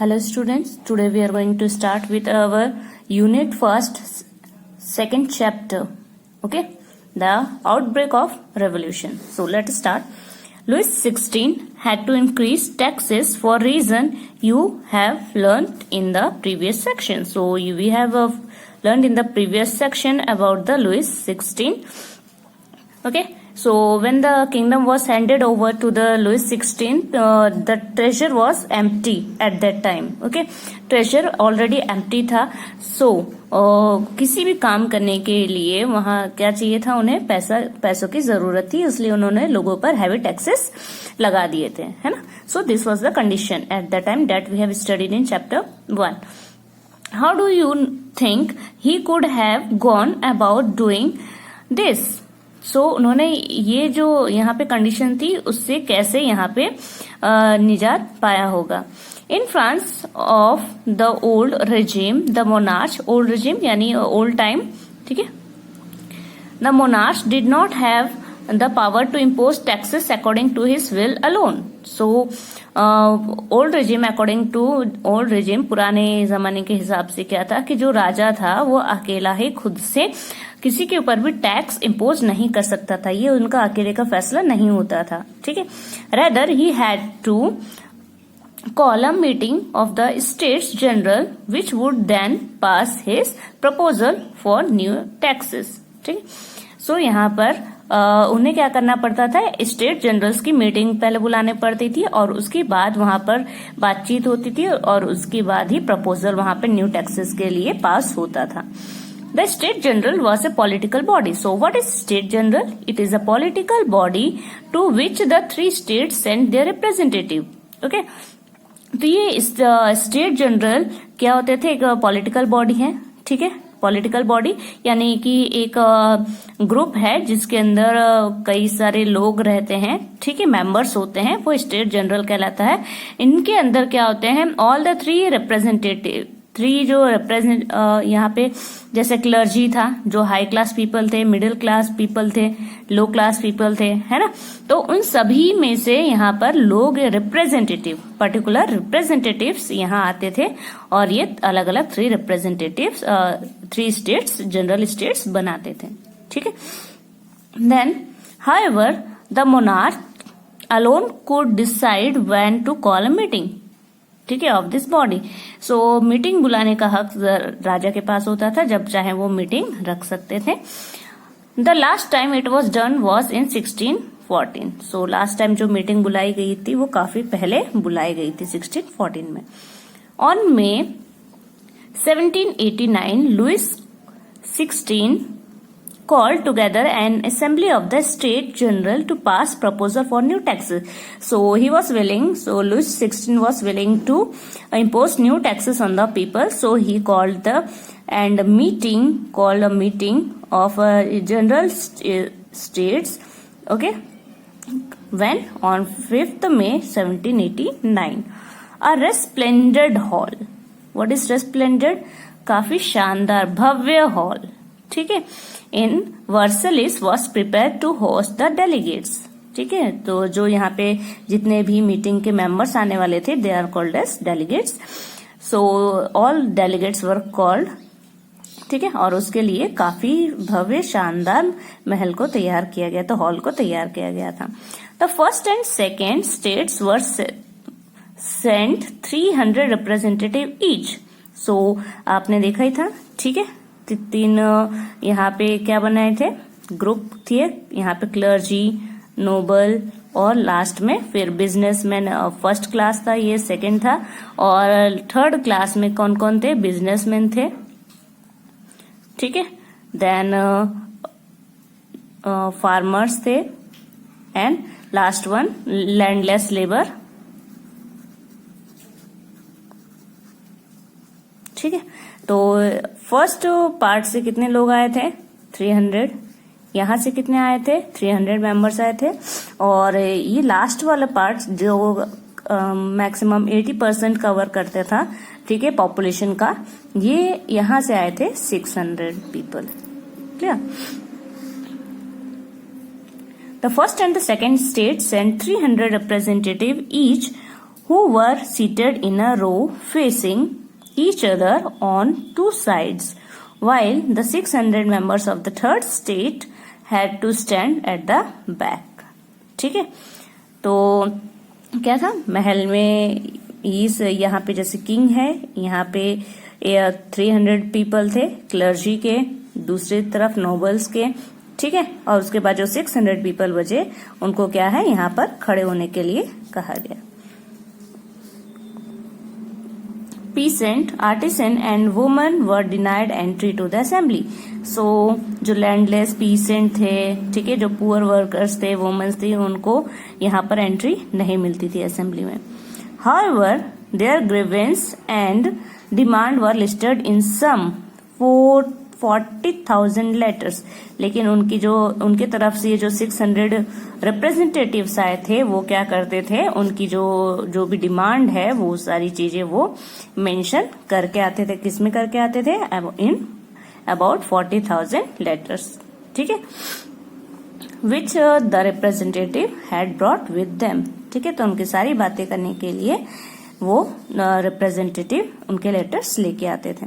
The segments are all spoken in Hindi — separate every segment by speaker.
Speaker 1: Hello students, today we are going to start with our unit first, second chapter. Okay, the outbreak of revolution. So let's start. Louis XVI had to increase taxes for reason you have learned in the previous section. So we have learned in the previous section about the Louis XVI. Okay. So when the kingdom was handed over to the Louis XVI, the treasure was empty at that time. Okay, treasure already empty था. So किसी भी काम करने के लिए वहाँ क्या चाहिए था, उन्हें पैसों की जरूरत थी, इसलिए उन्होंने लोगों पर हैवी टैक्सेस लगा दिए थे, है ना. So this was the condition at that time that we have studied in chapter 1. How do you think he could have gone about doing this? सो उन्होंने ये जो यहाँ पे कंडीशन थी उससे कैसे यहाँ पे निजात पाया होगा. In France of the old regime the monarch, old regime यानी ओल्ड टाइम, ठीक है. The monarch did not have the power to impose taxes according to his will alone. So old regime, according to old regime, पुराने जमाने के हिसाब से क्या था कि जो राजा था वो अकेला ही खुद से किसी के ऊपर भी टैक्स इम्पोज नहीं कर सकता था, ये उनका अकेले का फैसला नहीं होता था, ठीक है. Rather he had to call a meeting of the states general which would then pass his proposal for new taxes, ठीक. सो यहाँ पर उन्हें क्या करना पड़ता था, स्टेट जनरल्स की मीटिंग पहले बुलाने पड़ती थी और उसके बाद वहां पर बातचीत होती थी और उसके बाद ही प्रपोजल वहां पर न्यू टैक्सेस के लिए पास होता था. The State General was a political body. So what is State General? It is a political body to which the three states send their representative. Okay? तो ये स्टेट जनरल क्या होते थे, एक पॉलिटिकल बॉडी है, ठीक है. पॉलिटिकल बॉडी यानी कि एक ग्रुप है जिसके अंदर कई सारे लोग रहते हैं, ठीक है, मेंबर्स होते हैं, वो स्टेट जनरल कहलाता है. इनके अंदर क्या होते हैं, all the three representative, three जो रिप्रेजेंट यहाँ पे जैसे क्लर्जी था, जो हाई क्लास पीपल थे, मिडिल क्लास पीपल थे, लो क्लास पीपल थे, है ना. तो उन सभी में से यहाँ पर लोग रिप्रेजेंटेटिव, पर्टिकुलर रिप्रेजेंटेटिव्स यहाँ आते थे और ये अलग अलग three representatives, three states, general states बनाते थे, ठीक है. Then however the monarch alone could decide when to call a meeting, ठीक है, of this body. So meeting बुलाने का हक राजा के पास होता था, जब चाहे वो मीटिंग रख सकते थे. The last time it was done was in 1614. So last time जो मीटिंग बुलाई गई थी वो काफी पहले बुलाई गई थी, 1614 में. On May 1789 Louis 16 called together an assembly of the state general to pass proposal for new taxes. So he was willing, so Louis XVI was willing to impose new taxes on the people. So he called a meeting of general states. Okay, when on 5th May 1789, a resplendent hall. What is resplendent? काफी शानदार, भव्य हॉल, ठीक है, in Versailles was prepare to host the delegates, ठीक है. तो जो यहाँ पे जितने भी मीटिंग के मेंबर्स आने वाले थे, they are called as delegates. So all delegates were called, ठीक है, और उसके लिए काफी भव्य शानदार महल को तैयार किया गया था, हॉल को तैयार किया गया था. The first and second states were sent 300 representative each. So आपने देखा ही था, ठीक है, तीन यहाँ पे क्या बनाए थे, ग्रुप थे. यहाँ पे क्लर्जी, नोबल और लास्ट में फिर बिजनेसमैन. फर्स्ट क्लास था ये, सेकंड था, और थर्ड क्लास में कौन कौन थे, बिजनेसमैन थे, ठीक है. देन फार्मर्स थे and last one landless labour, ठीक है. तो फर्स्ट पार्ट से कितने लोग आए थे, 300. यहाँ से कितने आए थे, 300 मेंबर्स आए थे. और ये लास्ट वाला पार्ट जो मैक्सिमम 80% कवर करते था, ठीक है, पॉपुलेशन का, ये यहाँ से आए थे 600 people. Clear. The first and the second state sent 300 representative each who were seated in a row facing each other on two sides, while the 600 members of the third state had to stand at the back. ठीक है, तो क्या था, महल में इस यहाँ पे जैसे किंग है, यहाँ पे 300 पीपल थे क्लर्जी के, दूसरी तरफ नोबल्स के, ठीक है, और उसके बाद जो 600 पीपल बचे उनको क्या है यहाँ पर खड़े होने के लिए कहा गया. Peasant, artisan and women were denied entry to the assembly. So जो लैंडलेस पीसेंट थे, ठीक है, जो पुअर वर्कर्स थे, वुमेन्स थी, उनको यहाँ पर एंट्री नहीं मिलती थी असेंबली में. However, their grievance and demand were listed in some 40,000 letters. लेकिन उनके तरफ से जो 600 रिप्रेजेंटेटिव्स आए थे वो क्या करते थे, उनकी जो भी डिमांड है वो सारी चीजें वो मेंशन करके आते थे. किस में करके आते थे, इन अबाउट 40,000 लेटर्स. ठीक है, which the representative had brought with them. ठीक है, तो उनकी सारी बातें करने के लिए वो रिप्रेजेंटेटिव उनके लेटर्स लेके आते थे.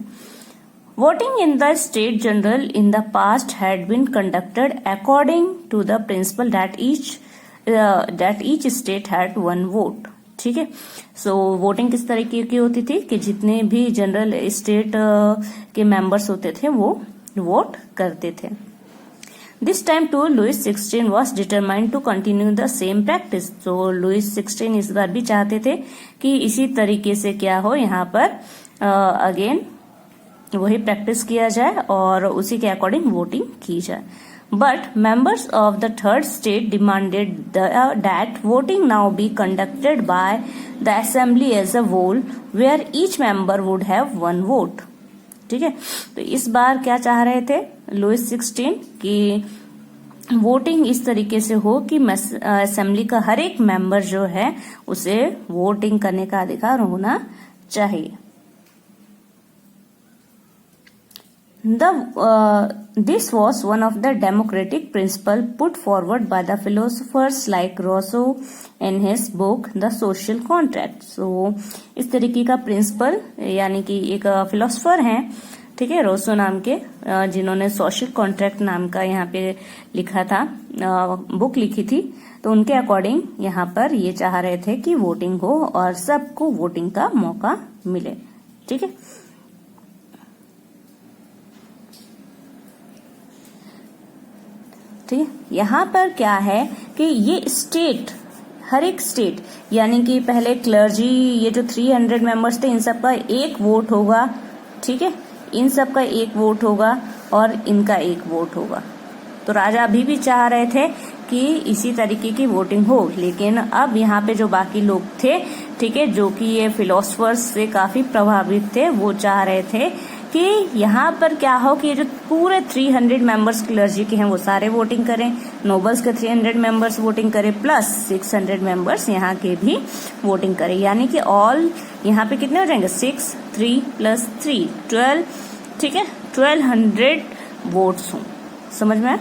Speaker 1: Voting in the state general in the past had been conducted according to the principle that each state had one vote. ठीक है, सो वोटिंग किस तरीके की होती थी कि जितने भी जनरल स्टेट के मेंबर्स होते थे वो वोट करते थे. This time too, Louis XVI was determined to continue the same practice. तो लुइस 16 इस बार भी चाहते थे कि इसी तरीके से क्या हो, यहाँ पर अगेन वही प्रैक्टिस किया जाए और उसी के अकॉर्डिंग वोटिंग की जाए. But members of the third state demanded that voting now be conducted by the assembly as a whole where each member would have one vote. ठीक है, तो इस बार क्या चाह रहे थे लुइस 16 कि वोटिंग इस तरीके से हो कि असेंबली का हर एक मेंबर जो है उसे वोटिंग करने का अधिकार होना चाहिए. This was one of the democratic principles put forward by the philosophers like Rousseau in his book The Social Contract. So इस तरीके का प्रिंसिपल, यानी कि एक फिलोसोफर हैं, ठीक है, रोसो नाम के, जिन्होंने सोशल कॉन्ट्रैक्ट नाम का यहाँ पे लिखा था, बुक लिखी थी, तो उनके अकॉर्डिंग यहाँ पर ये चाह रहे थे कि वोटिंग हो और सबको वोटिंग का मौका मिले. ठीक है, ठीक है, यहाँ पर क्या है कि ये स्टेट, हर एक स्टेट, यानी कि पहले क्लर्जी, ये जो 300 मेंबर्स थे, इन सब का एक वोट होगा. ठीक है, इन सब का एक वोट होगा और इनका एक वोट होगा. तो राजा अभी भी चाह रहे थे कि इसी तरीके की वोटिंग हो, लेकिन अब यहाँ पे जो बाकी लोग थे, ठीक है, जो कि ये फिलोसफर्स से काफी प्रभावित थे, वो चाह रहे थे कि यहाँ पर क्या हो कि ये जो पूरे 300 मेंबर्स क्लर्जी के हैं वो सारे वोटिंग करें, नोबल्स के 300 मेंबर्स वोटिंग करें, प्लस 600 मेंबर्स यहाँ के भी वोटिंग करें, यानी कि ऑल यहाँ पे कितने हो जाएंगे, 6, 3 + 3 12. ठीक है, 1200 वोट्स हों. समझ में आया?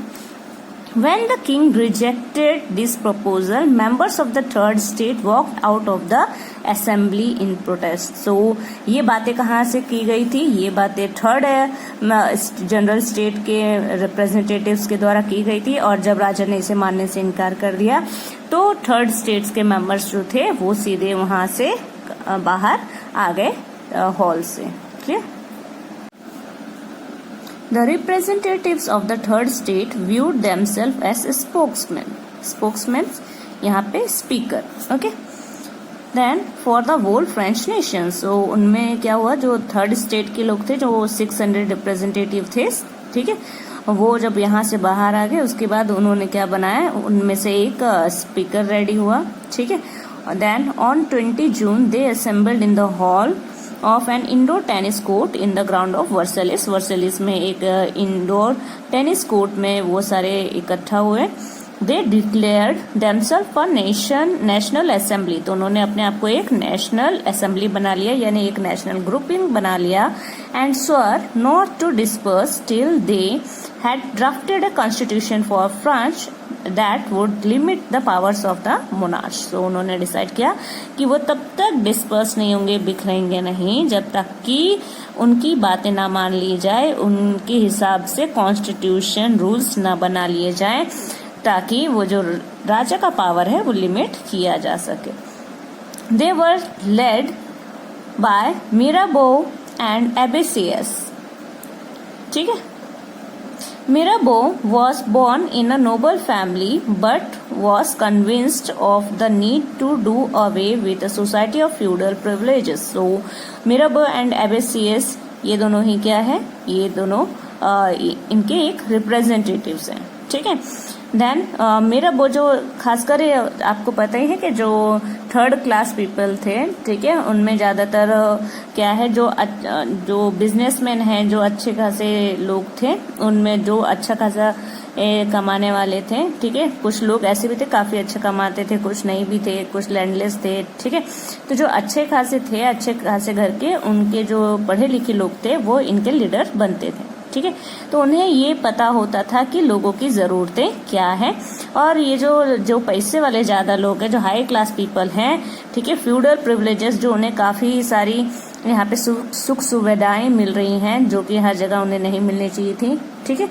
Speaker 1: When the king rejected this proposal, members of the third state walked out of the assembly in protest. So ये बातें कहाँ से की गई थी, ये बातें थर्ड जनरल स्टेट के रिप्रेजेंटेटिव्स के द्वारा की गई थी, और जब राजा ने इसे मानने से इनकार कर दिया तो थर्ड स्टेट्स के मेंबर्स जो थे वो सीधे वहां से बाहर आ गए हॉल से. Clear? The representatives of the third state viewed themselves as spokesmen. Spokesmen यहाँ पे speaker. Okay. Then for the whole French nation. So उनमें क्या हुआ, जो थर्ड स्टेट के लोग थे, जो 600 रिप्रेजेंटेटिव थे, ठीक है, वो जब यहाँ से बाहर आ गए, उसके बाद उन्होंने क्या बनाया, उनमें से एक स्पीकर रेडी हुआ. ठीक है, then on 20 June they assembled in the hall of an indoor tennis court in the ground of Versailles. Versailles में एक इंडोर टेनिस कोर्ट में वो सारे इकट्ठा हुए. They declared themselves a national assembly. तो उन्होंने अपने आप को एक नेशनल असेंबली बना लिया, यानी एक नेशनल ग्रुपिंग बना लिया. And swore not to disperse till they had drafted a constitution for France that would limit the powers of the monarch. So उन्होंने डिसाइड किया कि वो तब तक डिस्पर्स नहीं होंगे, बिखरेंगे नहीं, जब तक कि उनकी बातें ना मान ली जाए, उनके हिसाब से कॉन्स्टिट्यूशन रूल्स ना बना लिए जाए, ताकि वो जो राजा का पावर है वो लिमिट किया जा सके. They were led by Mirabeau and Abbassius. ठीक है. Mirabeau was born in a noble family but was convinced of the need to do away with a society of feudal privileges. So Mirabeau and Abbassius ये दोनों ही क्या है, ये दोनों इनके एक रिप्रेजेंटेटिव्स हैं. ठीक है. देन Mirabeau जो खासकर आपको पता ही है कि जो थर्ड क्लास पीपल थे, ठीक है, उनमें ज्यादातर क्या है, जो बिजनेसमैन हैं, जो अच्छे खासे लोग थे, उनमें जो अच्छा खासा कमाने वाले थे. ठीक है. कुछ लोग ऐसे भी थे काफी अच्छा कमाते थे, कुछ नहीं भी थे, कुछ लैंडलेस थे. ठीक है. तो जो अच्छे खासे थे, अच्छे खासे घर के, उनके जो पढ़े लिखे लोग थे वो इनके लीडर बनते थे. ठीक है. तो उन्हें ये पता होता था कि लोगों की जरूरतें क्या है, और ये जो पैसे वाले ज्यादा लोग हैं, जो हाई क्लास पीपल हैं, ठीक है, फ्यूडल प्रिविलेजेस, जो उन्हें काफी सारी यहाँ पे सुख सुविधाएं मिल रही हैं जो कि हर जगह उन्हें नहीं मिलनी चाहिए थी. ठीक है.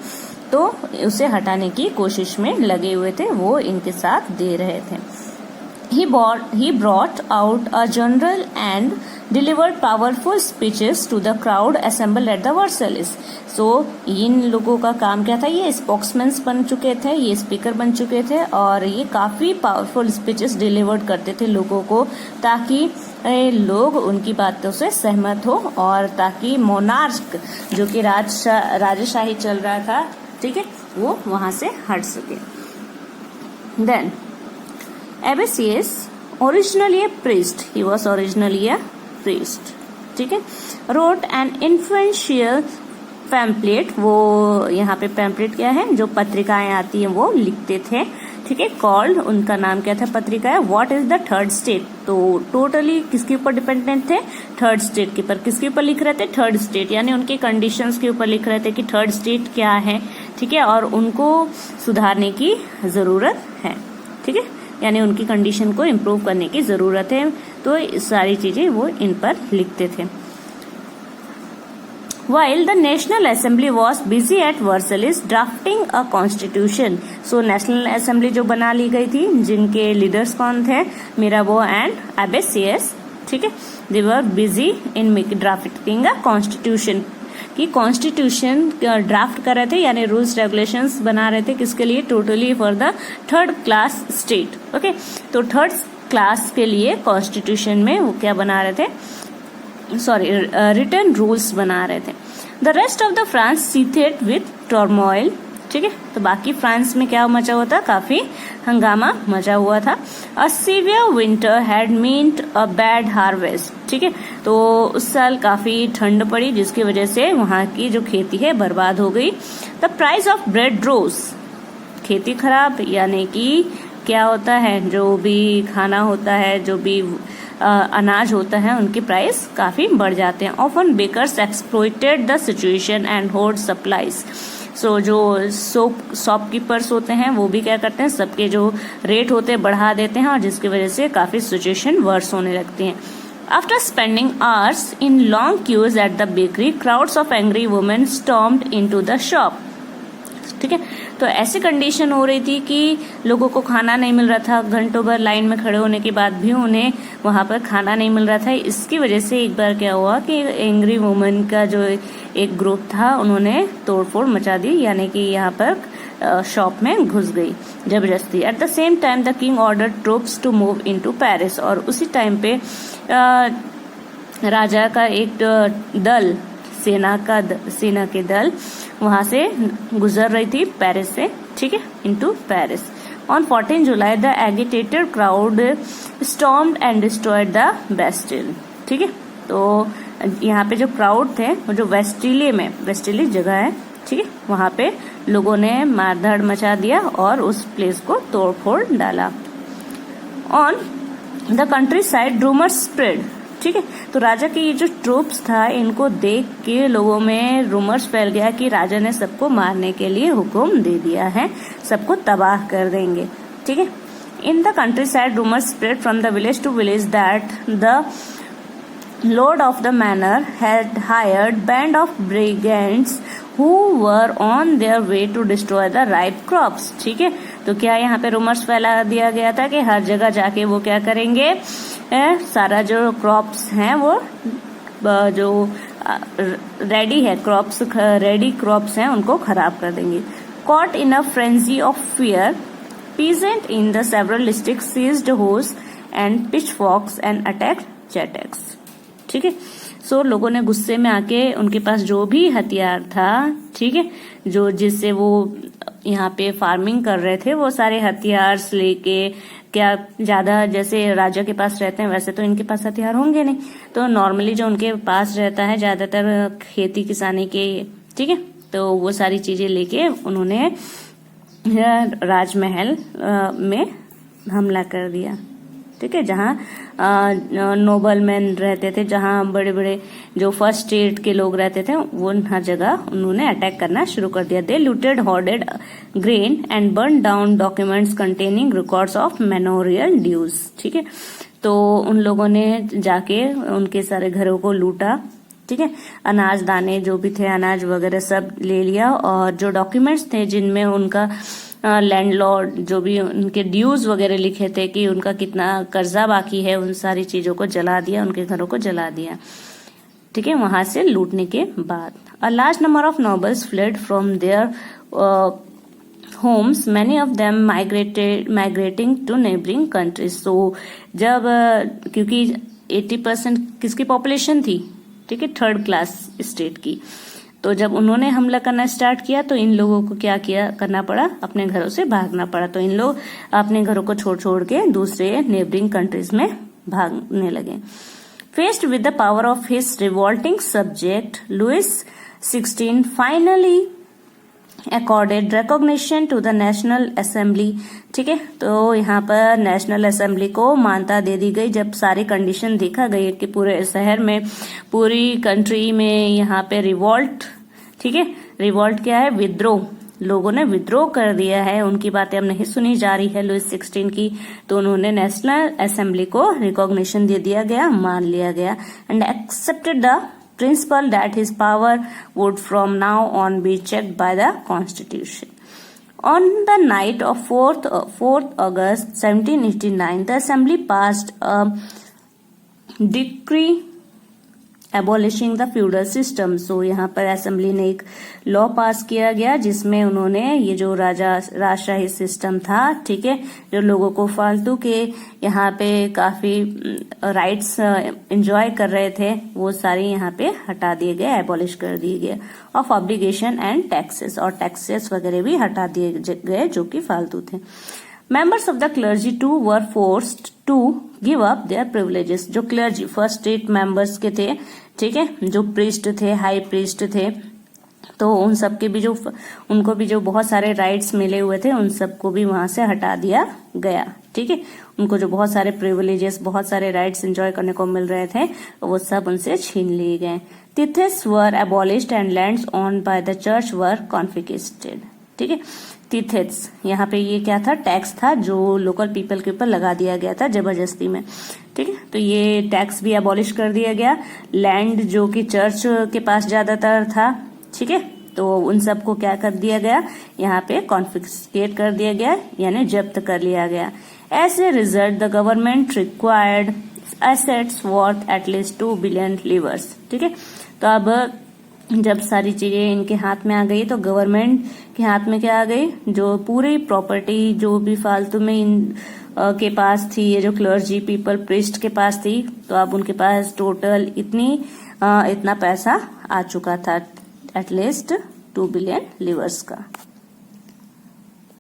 Speaker 1: तो उसे हटाने की कोशिश में लगे हुए थे, वो इनके साथ दे रहे थे. He brought out a general and delivered powerful speeches to the crowd assembled at the Versailles. So इन लोगों का काम क्या था, ये स्पोक्समैन बन चुके थे, ये स्पीकर बन चुके थे, और ये काफी पावरफुल स्पीचेस डिलीवर्ड करते थे लोगों को, ताकि लोग उनकी बातों से सहमत हो, और ताकि मोनार्क जो कि राजशाही चल रहा था, ठीक है, वो वहां से हट सके. Then Abbassius, originally a priest, he was originally a priest, ठीक है, wrote an influential pamphlet. वो यहाँ पे पैम्पलेट क्या है, जो पत्रिकाएं आती हैं वो लिखते थे. ठीक है. कॉल्ड, उनका नाम क्या था पत्रिका है, what is the third state. तो टोटली किसके ऊपर डिपेंडेंट थे, थर्ड स्टेट के ऊपर. किसके ऊपर लिख रहे थे, थर्ड स्टेट, यानी उनके कंडीशंस के ऊपर लिख रहे थे कि थर्ड स्टेट क्या है. ठीक है. और उनको सुधारने की जरूरत है. ठीक है. यानी उनकी कंडीशन को इम्प्रूव करने की जरूरत है. तो सारी चीजें वो इन पर लिखते थे. While the National Assembly was busy at Versailles drafting a constitution, so National Assembly जो बना ली गई थी, जिनके लीडर्स कौन थे, Mirabeau and Abbassius. ठीक है. They were busy in drafting a constitution. कि कॉन्स्टिट्यूशन ड्राफ्ट कर रहे थे, यानी रूल्स रेगुलेशंस बना रहे थे, किसके लिए, totally for the third class state. Okay. तो थर्ड क्लास के लिए कॉन्स्टिट्यूशन में वो क्या बना रहे थे, सॉरी, रिटर्न रूल्स बना रहे थे. The rest of the France sheathed with turmoil. ठीक है. तो बाकी फ्रांस में क्या मचा हुआ था, काफी हंगामा मचा हुआ था. A severe winter had meant a bad harvest. ठीक है. तो उस साल काफी ठंड पड़ी, जिसकी वजह से वहां की जो खेती है बर्बाद हो गई. द प्राइस ऑफ ब्रेड रोज, खेती खराब, यानी कि क्या होता है, जो भी खाना होता है, जो भी अनाज होता है, उनके प्राइस काफी बढ़ जाते हैं. Often bakers exploited the situation and hoard supplies. So जो शॉपकीपर्स होते हैं वो भी क्या करते हैं, सबके जो रेट होते हैं बढ़ा देते हैं, और जिसकी वजह से काफी सिचुएशन वर्स होने लगती है. After spending hours in long queues at the bakery, crowds of angry women stormed into the shop. ठीक है. तो ऐसी कंडीशन हो रही थी कि लोगों को खाना नहीं मिल रहा था, घंटों भर लाइन में खड़े होने के बाद भी उन्हें वहां पर खाना नहीं मिल रहा था. इसकी वजह से एक बार क्या हुआ कि एंग्री वुमेन का जो एक ग्रुप था, उन्होंने तोड़फोड़ मचा दी, यानी कि यहाँ पर शॉप में घुस गई जबरदस्ती. At the same time the king order troops to move into Paris. और उसी टाइम पे राजा का एक दल, सेना के दल वहां से गुजर रही थी पेरिस से. ठीक है. Into Paris. On 14 July the agitated crowd stormed and destroyed the Bastille. ठीक है. तो यहाँ पे जो क्राउड थे, वो जो वेस्टिली जगह है, ठीक है, वहां पे लोगों ने मारधाड़ मचा दिया और उस प्लेस को तोड़ फोड़ डाला. On the countryside rumours spread. ठीक है। तो राजा के ये जो ट्रूप्स था, इनको देख के लोगों में रूमर्स फैल गया कि राजा ने सबको मारने के लिए हुक्म दे दिया है, सबको तबाह कर देंगे, ठीक है। In the countryside rumours spread from the village to village that the Lord of the manor had hired band of brigands who were on their way to destroy the ripe crops, ठीक है। तो क्या यहाँ पे रूमर्स फैला दिया गया था कि हर जगह जाके वो क्या करेंगे, सारा जो क्रॉप्स हैं वो जो रेडी है क्रॉप्स, रेडी क्रॉप्स हैं उनको खराब कर देंगे। Caught in a frenzy of fear, peasants in the several districts seized hoes and pitchforks and attacked Cheteks, ठीक है। सो लोगों ने गुस्से में आके उनके पास जो भी हथियार था, ठीक है, जो जिससे वो यहाँ पे फार्मिंग कर रहे थे, वो सारे हथियार लेके, क्या ज्यादा जैसे राजा के पास रहते हैं वैसे तो इनके पास हथियार होंगे नहीं, तो नॉर्मली जो उनके पास रहता है ज्यादातर खेती किसानी के, ठीक है, तो वो सारी चीजें लेके उन्होंने राजमहल में हमला कर दिया, ठीक है। जहाँ नोबल मैन रहते थे, जहाँ बड़े बड़े जो फर्स्ट स्टेट के लोग रहते थे, वो हर जगह उन्होंने अटैक करना शुरू कर दिया। They looted hoarded grain and burn down documents containing records of memorial dues, ठीक है। तो उन लोगों ने जाके उनके सारे घरों को लूटा, ठीक है, अनाज दाने जो भी थे, अनाज वगैरह सब ले लिया, और जो डॉक्यूमेंट्स थे जिनमें उनका लैंडलॉर्ड जो भी उनके ड्यूज वगैरह लिखे थे कि उनका कितना कर्जा बाकी है, उन सारी चीजों को जला दिया, उनके घरों को जला दिया, ठीक है। वहां से लूटने के बाद a large number of nobles fled from their homes, many of them migrating to neighbouring countries. So जब क्योंकि 80% किसकी पॉपुलेशन थी, ठीक है, थर्ड क्लास स्टेट की, तो जब उन्होंने हमला करना स्टार्ट किया तो इन लोगों को क्या करना पड़ा, अपने घरों से भागना पड़ा। तो इन लोग अपने घरों को छोड़ छोड़ के दूसरे नेबरिंग कंट्रीज में भागने लगे। Faced with the power of his revolting subject, Louis 16 finally accorded recognition to the national assembly, ठीक है। तो यहाँ पर नेशनल असेंबली को मान्यता दे दी गई जब सारी कंडीशन देखा गई कि पूरे शहर में, पूरी कंट्री में यहाँ पे रिवॉल्ट, ठीक है, रिवॉल्ट क्या है, विद्रोह, लोगों ने विद्रोह कर दिया है, उनकी बातें अब नहीं सुनी जा रही है लुइस 16 की, तो उन्होंने नेशनल असेंबली को रिकॉग्निशन दे दिया गया, मान लिया गया, and accepted the principle that his power would from now on be checked by the Constitution. On the night of 4th August 1789, the Assembly passed a decree abolishing the feudal system. So यहाँ पर असेंबली ने एक लॉ पास किया गया जिसमें उन्होंने ये जो राजशाही सिस्टम था, ठीक है, जो लोगों को फालतू के यहाँ पे काफी राइट्स एंजॉय कर रहे थे, वो सारे यहाँ पे हटा दिए गए, एबॉलिश कर दिए गए। ऑफ ऑब्लिगेशन एंड टैक्सेस, और टैक्सेस वगैरह भी हटा दिए गए जो कि फालतू थे। Members of the clergy too were forced to give up their privileges। जो क्लर्जी फर्स्ट स्टेट मेंबर्स के थे, ठीक है, जो प्रीस्ट थे, हाई प्रीस्ट थे, तो उन सबके भी जो उनको भी जो बहुत सारे राइट्स मिले हुए थे, उन सबको भी वहां से हटा दिया गया, ठीक है। उनको जो बहुत सारे प्रिविलेजेस, बहुत सारे राइट्स एंजॉय करने को मिल रहे थे, वो सब उनसे छीन लिए गए। Tithes were abolished and lands owned by the church were confiscated, ठीक है। तिथेस यहाँ पे ये क्या था, टैक्स था जो लोकल पीपल के ऊपर लगा दिया गया था जबरदस्ती में, ठीक है। तो ये टैक्स भी एबॉलिश कर दिया गया। लैंड जो कि चर्च के पास ज्यादातर था, ठीक है, तो उन सबको क्या कर दिया गया, यहाँ पे कॉन्फिस्केट कर दिया गया, यानी जब्त कर लिया गया। As a result the government required assets worth at least 2 billion livres, ठीक है। तो अब जब सारी चीजें इनके हाथ में आ गई तो गवर्नमेंट के हाथ में क्या आ गई, जो पूरी प्रॉपर्टी जो भी फालतू में इन के पास थी, ये जो क्लर्जी पीपल प्रीस्ट के पास थी, तो अब उनके पास टोटल इतना पैसा आ चुका था, एटलीस्ट 2 बिलियन लिवर्स का।